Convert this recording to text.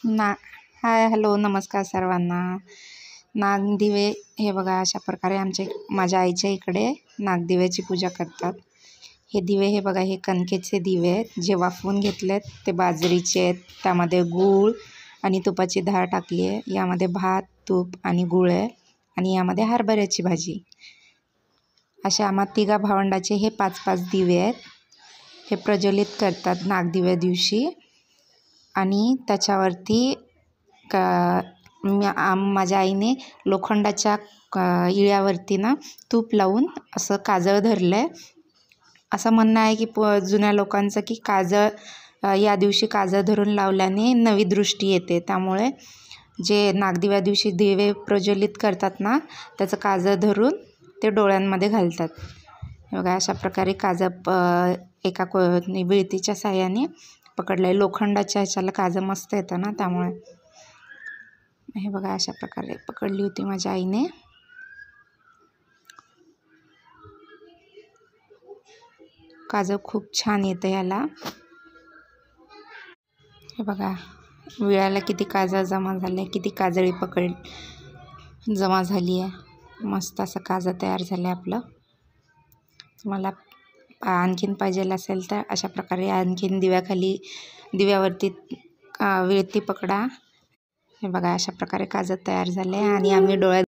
ना hi hello नमस्कार सर्वांना. नागदिवे हे बघा, अशा प्रकारे माझ्या आईच्या इकडे नागदिव्याची पूजा करतात. हे दिवे हे बघा, हे कणकेचे दिवे आहेत जे वाफवून घेतलेत. ते बाजरीचे आहेत, त्यामध्ये गूळ आणि तुपाची डाळ टाकली आहे. यामध्ये भात, तूप आणि गूळ आहे आणि यामध्ये हरभऱ्याची भाजी. असे आम्हा तिघा भावंडाचे हे 5-5 दिवे आहेत. हे प्रज्वलित करतात नागदिव्या दिवशी. आणि त्याच्यावरती माझ्या आईने लोखंडाच्या इळ्यावरती ना तूप लावून असं काजळ धरलं आहे. असं म्हणणं आहे की जुन्या लोकांचं की काजळ या दिवशी काजळ धरून लावल्याने नवी दृष्टी येते. त्यामुळे जे नागदिव्या दिवशी दिवे प्रज्वलित करतात ना, त्याचं काजळ धरून ते डोळ्यांमध्ये घालतात. बघा, अशा प्रकारे काजळ एका विळतीच्या साहाय्याने पकडलं आहे. लोखंडाच्या ह्याच्याला काजळ मस्त येतं ना, त्यामुळे हे बघा अशा प्रकारे पकडली होती माझ्या आईने. काजळ खूप छान येतं याला. हे बघा, विळ्याला किती काजळ जमा झाले, किती काजळी जमा झाली आहे. मस्त असं काजळ तयार झालं आहे आपलं. तुम्हाला आणखीन पाहिजे असेल तर अशा प्रकारे आणखीन दिव्यावरती विळती पकडा. हे बघा, अशा प्रकारे काजळ तयार झाले आणि आम्ही डोळ्यात